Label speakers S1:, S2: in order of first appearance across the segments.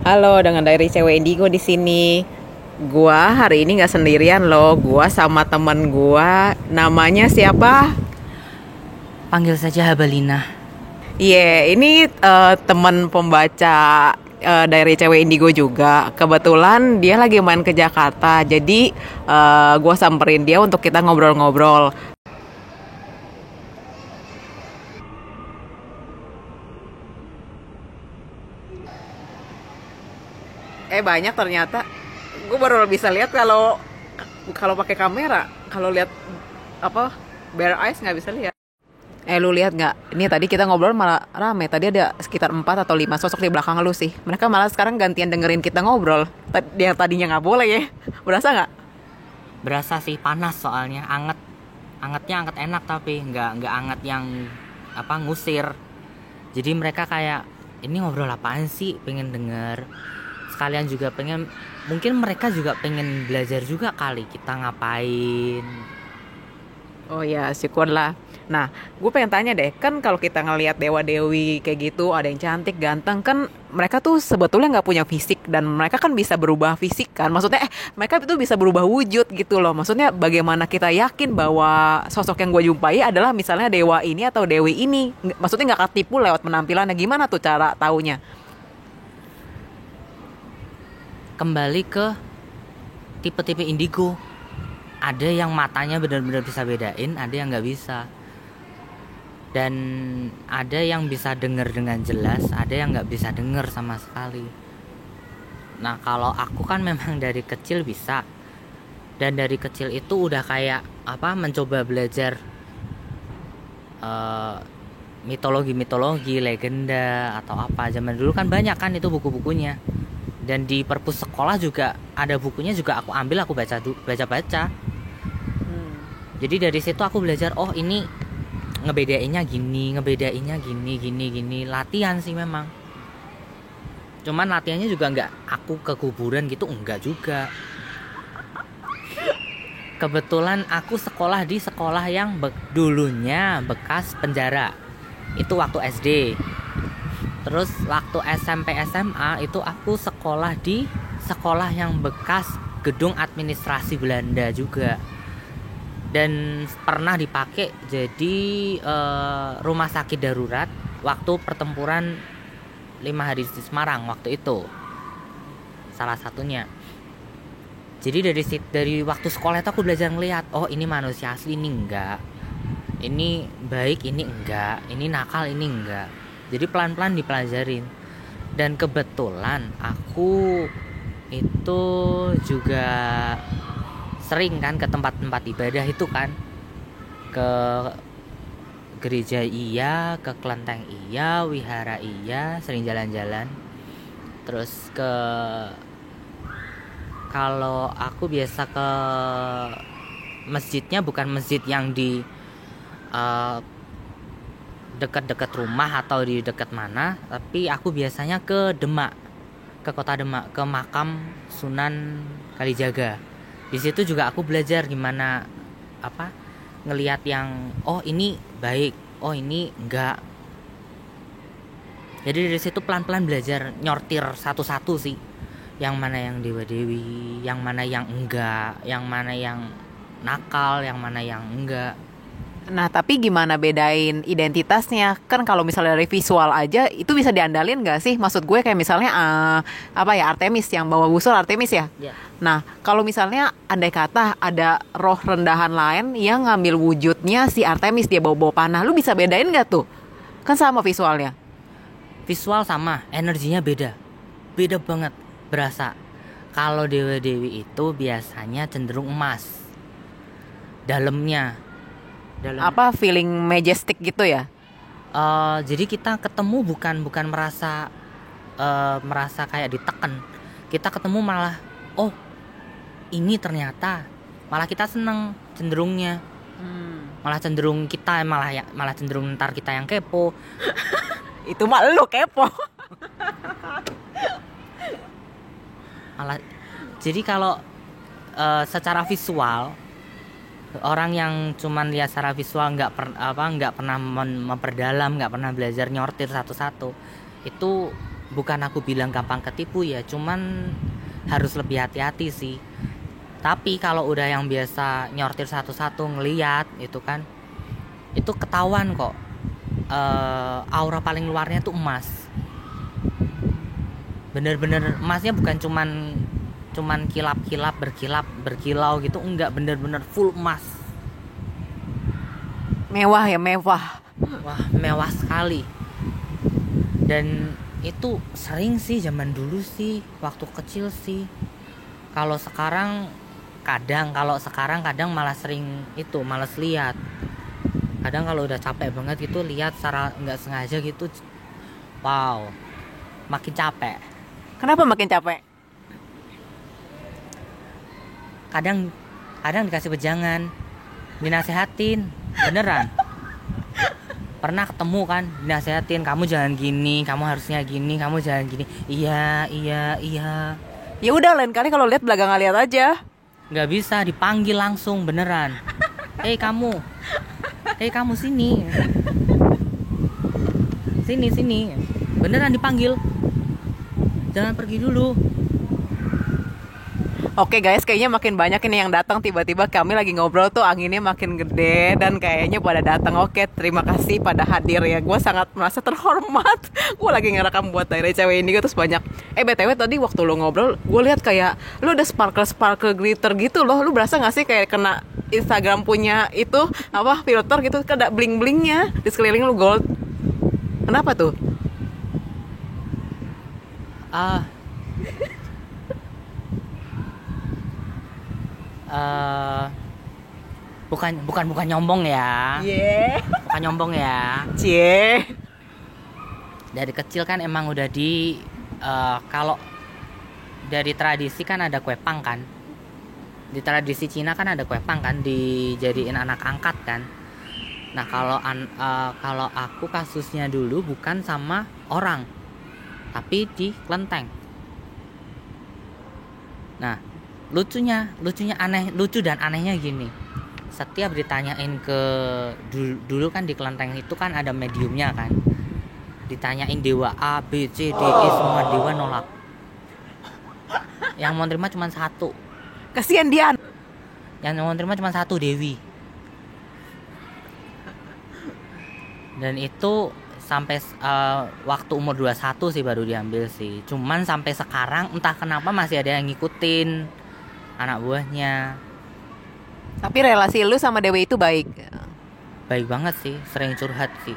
S1: Halo, dengan dari cewek Indigo di sini. Gua hari ini nggak sendirian loh. Gua sama temen gua. Namanya siapa?
S2: Panggil saja Habalina.
S1: Ini temen pembaca dari cewek Indigo juga. Kebetulan dia lagi main ke Jakarta. Jadi gua samperin dia untuk kita ngobrol-ngobrol. Banyak ternyata. Gue baru bisa lihat kalau pakai kamera. Kalau lihat apa bare eyes nggak bisa lihat. Lu lihat nggak? Ini tadi kita ngobrol malah rame. Tadi ada sekitar 4 atau 5 sosok di belakang lu sih. Mereka malah sekarang gantian dengerin kita ngobrol. Yang tadinya nggak boleh ya. Berasa nggak?
S2: Berasa sih panas soalnya, anget. Angetnya anget enak tapi nggak anget yang ngusir. Jadi mereka kayak ini ngobrol apaan sih? Pengen denger. Sekalian juga mungkin mereka juga pengen belajar juga kali kita ngapain.
S1: Oh ya, syukurlah. Nah, gue pengen tanya deh, kan kalau kita ngelihat dewa-dewi kayak gitu, ada yang cantik, ganteng, kan mereka tuh sebetulnya nggak punya fisik dan mereka kan bisa berubah fisik kan. Maksudnya, mereka itu bisa berubah wujud gitu loh. Maksudnya, bagaimana kita yakin bahwa sosok yang gue jumpai adalah misalnya dewa ini atau dewi ini? Maksudnya nggak ketipu lewat penampilannya. Gimana tuh cara taunya?
S2: Kembali ke tipe-tipe indigo. Ada yang matanya benar-benar bisa bedain, ada yang nggak bisa. Dan ada yang bisa dengar dengan jelas, ada yang nggak bisa dengar sama sekali. Nah, kalau aku kan memang dari kecil bisa. Dan dari kecil itu udah kayak mencoba belajar mitologi, legenda atau apa. Zaman dulu kan banyak kan itu buku-bukunya. Dan di perpus sekolah juga ada bukunya, juga aku ambil, aku baca. Jadi dari situ aku belajar, oh ini ngebedainnya gini, latihan sih memang. Cuman latihannya juga nggak aku ke kuburan gitu, enggak juga. Kebetulan aku sekolah di sekolah yang dulunya bekas penjara. Itu waktu SD. Terus waktu SMP SMA itu aku sekolah di sekolah yang bekas gedung administrasi Belanda juga. Dan pernah dipakai jadi rumah sakit darurat waktu pertempuran 5 hari di Semarang waktu itu, salah satunya. Jadi dari waktu sekolah itu aku belajar ngelihat, oh ini manusia asli, ini enggak, ini baik, ini enggak, ini nakal, ini enggak. Jadi pelan-pelan dipelajarin. Dan kebetulan aku itu juga sering kan ke tempat-tempat ibadah itu kan, ke gereja iya, ke kelenteng iya, wihara iya, sering jalan-jalan. Terus kalau aku biasa ke masjidnya bukan masjid yang di dekat-dekat rumah atau di dekat mana, tapi aku biasanya ke Demak, ke kota Demak, ke makam Sunan Kalijaga. Di situ juga aku belajar gimana ngelihat yang oh ini baik, oh ini enggak. Jadi dari situ pelan-pelan belajar nyortir satu-satu sih. Yang mana yang dewa-dewi, yang mana yang enggak, yang mana yang nakal, yang mana yang enggak.
S1: Nah, tapi gimana bedain identitasnya? Kan kalau misalnya dari visual aja itu bisa diandalin nggak sih? Maksud gue kayak misalnya Artemis yang bawa busur Artemis ya.
S2: Ya.
S1: Nah, kalau misalnya andai kata ada roh rendahan lain yang ngambil wujudnya si Artemis, dia bawa panah, lu bisa bedain nggak tuh? Kan sama visualnya.
S2: Visual sama, energinya beda. Beda banget, berasa. Kalau dewa-dewi itu biasanya cenderung emas. Dalamnya
S1: Feeling majestic gitu ya?
S2: jadi kita ketemu bukan merasa kayak ditekan. Kita ketemu malah, oh ini ternyata, malah kita seneng cenderungnya. Malah cenderung kita malah cenderung ntar kita yang kepo.
S1: Itu mah lu kepo.
S2: Malah jadi kalau secara visual, orang yang cuman lihat secara visual nggak pernah memperdalam, nggak pernah belajar nyortir satu-satu, itu bukan aku bilang gampang ketipu ya, cuman harus lebih hati-hati sih. Tapi kalau udah yang biasa nyortir satu-satu ngeliat itu kan, itu ketahuan kok. Aura paling luarnya tuh emas, bener-bener emasnya, bukan cuman kilap-kilap, berkilau gitu, enggak, bener-bener full emas.
S1: Mewah ya, mewah.
S2: Wah, mewah sekali. Dan itu sering sih zaman dulu sih, waktu kecil sih. Kalau sekarang kadang malah sering itu, malas lihat. Kadang kalau udah capek banget gitu lihat secara nggak sengaja gitu, wow, makin capek.
S1: Kenapa makin capek?
S2: Kadang dikasih wejangan, dinasehatin, beneran. Pernah ketemu kan, dinasehatin, kamu jangan gini, kamu harusnya gini, kamu jangan gini. Iya.
S1: Ya udah, lain kali kalau lihat belakangan lihat aja.
S2: Nggak bisa, dipanggil langsung, beneran. Hei kamu sini, beneran dipanggil. Jangan pergi dulu.
S1: Oke guys, kayaknya makin banyak ini yang datang. Tiba-tiba kami lagi ngobrol tuh anginnya makin gede dan kayaknya pada datang. Oke, terima kasih pada hadir ya. Gue sangat merasa terhormat. Gue lagi ngerekam buat daerah cewek ini terus banyak. BTW tadi waktu lo ngobrol, gue lihat kayak lo udah sparkle glitter gitu loh. Lo berasa nggak sih kayak kena Instagram punya itu apa filter gitu, ada bling blingnya di sekeliling lo gold. Kenapa tuh?
S2: Bukan nyombong ya.
S1: Yeah.
S2: Bukan nyombong ya.
S1: Cie.
S2: Dari kecil kan emang udah kalau dari tradisi kan ada kue pang kan. Di tradisi Cina kan ada kue pang kan, dijadiin anak angkat kan. Nah, kalau aku kasusnya dulu bukan sama orang, tapi di kelenteng. Nah, lucu dan anehnya gini. Setiap ditanyain dulu kan di kelenteng itu kan ada mediumnya kan, ditanyain dewa A, B, C, D, E, semua dewa nolak. Yang mau terima cuma satu.
S1: Kasian dia.
S2: Yang mau terima cuma satu, Dewi. Dan itu sampai waktu umur 21 sih baru diambil sih. Cuman sampai sekarang entah kenapa masih ada yang ngikutin, anak buahnya.
S1: Tapi relasi lu sama Dewi itu baik.
S2: Baik banget sih, sering curhat sih.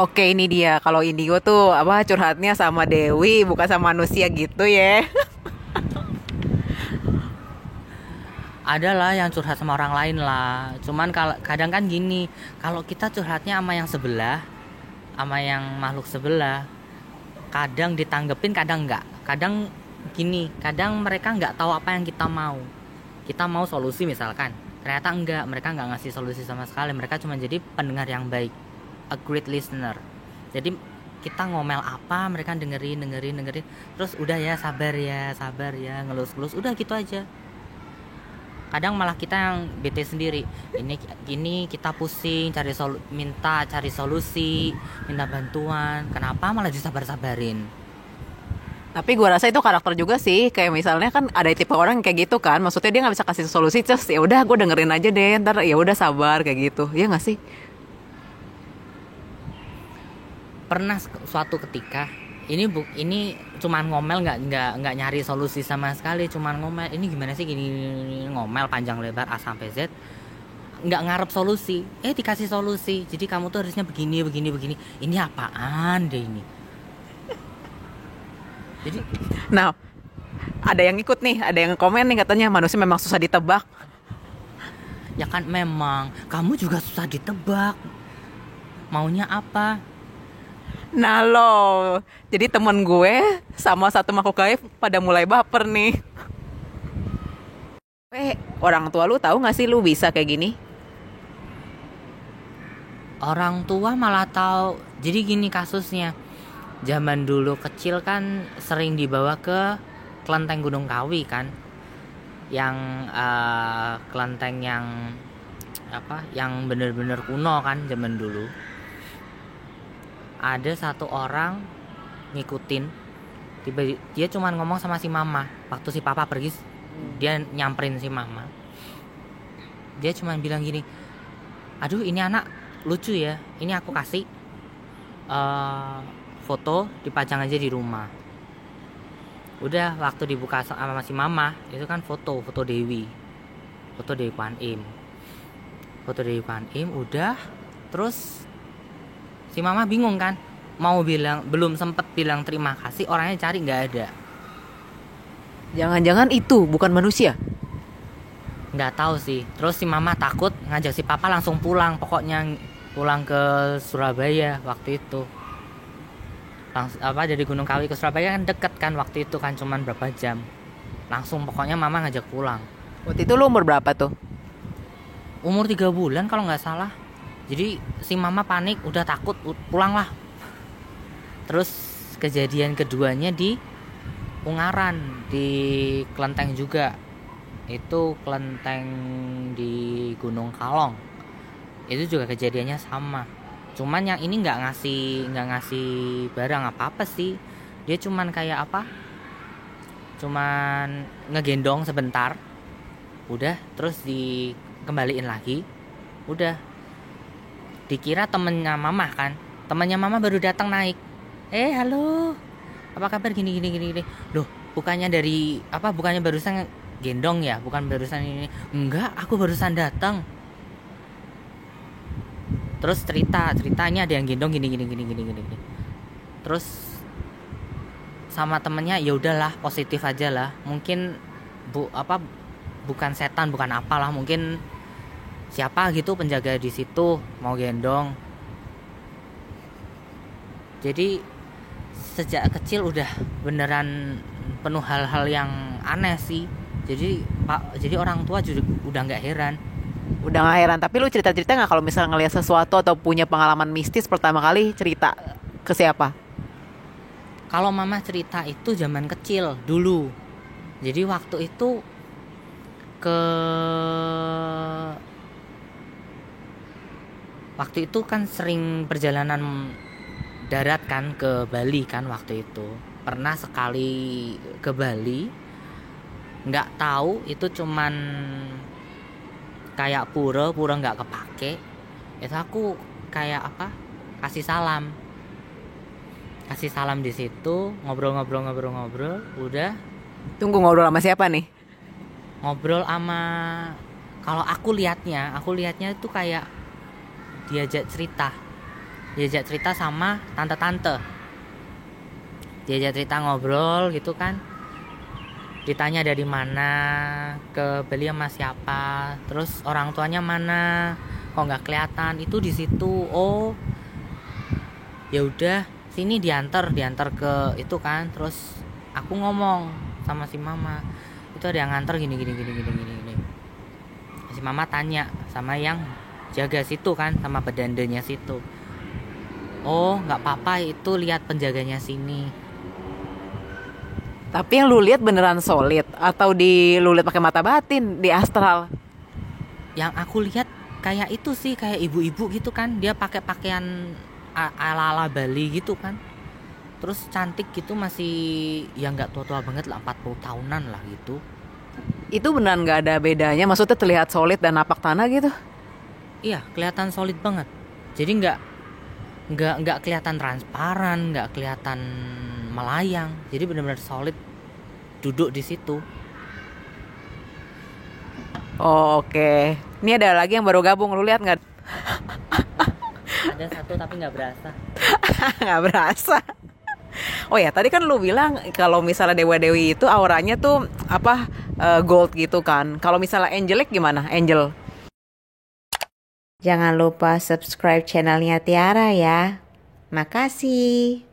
S1: Oke, ini dia. Kalau Indigo tuh curhatnya sama Dewi, bukan sama manusia gitu ya.
S2: Ada lah yang curhat sama orang lain lah. Cuman kadang kan gini, kalau kita curhatnya sama yang sebelah, sama yang makhluk sebelah, kadang ditanggepin, kadang enggak. Kadang gini, kadang mereka enggak tahu apa yang kita mau. Kita mau solusi misalkan, ternyata enggak, mereka enggak ngasih solusi sama sekali. Mereka cuma jadi pendengar yang baik, a great listener. Jadi kita ngomel apa, mereka dengerin. Terus udah ya, sabar ya, ngelus-ngelus, udah gitu aja. Kadang malah kita yang bete sendiri. Ini gini, kita pusing minta cari solusi, minta bantuan. Kenapa malah disabar-sabarin?
S1: Tapi gue rasa itu karakter juga sih. Kayak misalnya kan ada tipe orang kayak gitu kan. Maksudnya dia nggak bisa kasih solusi, terus ya udah gue dengerin aja deh. Ntar ya udah sabar kayak gitu. Ya nggak sih?
S2: Pernah suatu ketika ini cuman ngomel, nggak nyari solusi sama sekali, cuman ngomel. Ini gimana sih gini, ngomel panjang lebar A sampai Z, nggak ngarep solusi. Dikasih solusi. Jadi kamu tuh harusnya begini. Ini apaan deh ini? Jadi,
S1: nah, ada yang ikut nih, ada yang komen nih katanya manusia memang susah ditebak.
S2: Ya kan memang, kamu juga susah ditebak. Maunya apa?
S1: Nah lo, jadi temen gue sama satu makhluk gaib pada mulai baper nih. Orang tua lu tahu nggak sih lu bisa kayak gini?
S2: Orang tua malah tahu. Jadi gini kasusnya. Zaman dulu kecil kan sering dibawa ke kelenteng Gunung Kawi kan, yang kelenteng yang yang bener-bener kuno kan zaman dulu. Ada satu orang ngikutin. Dia cuma ngomong sama si mama. Waktu si papa pergi, dia nyamperin si mama. Dia cuma bilang gini, aduh ini anak lucu ya, ini aku kasih foto dipajang aja di rumah. Udah waktu dibuka sama si mama, itu kan foto Dewi Kwan Im. Foto Dewi Kwan Im udah. Terus si mama bingung kan, mau bilang, belum sempet bilang terima kasih, orangnya cari nggak ada.
S1: Jangan-jangan itu bukan manusia?
S2: Nggak tahu sih. Terus si mama takut, ngajak si papa langsung pulang, pokoknya pulang ke Surabaya waktu itu. Dari Gunung Kawi ke Surabaya kan deket kan waktu itu kan, cuman berapa jam. Langsung pokoknya mama ngajak pulang.
S1: Waktu itu lu umur berapa tuh?
S2: Umur 3 bulan kalau nggak salah. Jadi si mama panik, udah takut, pulang lah. Terus kejadian keduanya di Ungaran, di kelenteng juga. Itu kelenteng di Gunung Kalong. Itu juga kejadiannya sama. Cuman yang ini nggak ngasih barang apa sih. Dia cuman kayak apa? Cuman ngegendong sebentar. Udah, terus dikembaliin lagi. Udah. Dikira temennya mama kan. Temennya mama baru datang naik. Halo. Apa kabar gini. Loh, bukannya barusan gendong ya? Bukan barusan ini. Enggak, aku barusan datang. Terus ceritanya ada yang gendong gini. Terus sama temennya, ya udahlah, positif aja lah. Mungkin bukan setan, bukan apalah, mungkin siapa gitu penjaga di situ mau gendong. Jadi sejak kecil udah beneran penuh hal-hal yang aneh sih. Jadi orang tua juga udah nggak heran.
S1: Udah gak heran, tapi lu cerita-cerita gak kalau misalnya ngeliat sesuatu atau punya pengalaman mistis pertama kali cerita ke siapa?
S2: Kalau mama cerita itu zaman kecil dulu. Jadi waktu itu kan sering perjalanan darat kan ke Bali kan waktu itu. Pernah sekali ke Bali, nggak tahu itu cuman kayak pura nggak kepake. Itu aku kayak kasih salam di situ, ngobrol. Udah.
S1: Tunggu, ngobrol sama siapa nih?
S2: Ngobrol sama, kalau aku lihatnya itu kayak diajak cerita sama tante. Diajak cerita, ngobrol gitu kan. Ditanya dari mana, ke Bali sama siapa, terus orang tuanya mana, kok nggak kelihatan. Itu di situ. Oh, ya udah, sini diantar ke itu kan. Terus aku ngomong sama si mama, itu ada yang nganter gini. Si mama tanya sama yang jaga situ kan, sama pedandanya situ. Oh, nggak apa-apa, itu lihat penjaganya sini.
S1: Tapi yang lu lihat beneran solid atau lu lihat pakai mata batin di astral?
S2: Yang aku lihat kayak itu sih, kayak ibu-ibu gitu kan. Dia pakai pakaian ala-ala Bali gitu kan. Terus cantik gitu, masih yang nggak tua-tua banget lah, 40 tahunan lah gitu.
S1: Itu beneran nggak ada bedanya? Maksudnya terlihat solid dan napak tanah gitu?
S2: Iya, kelihatan solid banget. Jadi nggak kelihatan transparan, nggak kelihatan melayang. Jadi benar-benar solid duduk di situ.
S1: Oh, oke. Ini ada lagi yang baru gabung, lu lihat nggak?
S2: Ada satu tapi nggak berasa.
S1: Nggak berasa. Oh ya, tadi kan lu bilang kalau misalnya dewa-dewi itu auranya tuh gold gitu kan. Kalau misalnya angelic gimana? Angel.
S3: Jangan lupa subscribe channelnya Tiara ya. Makasih.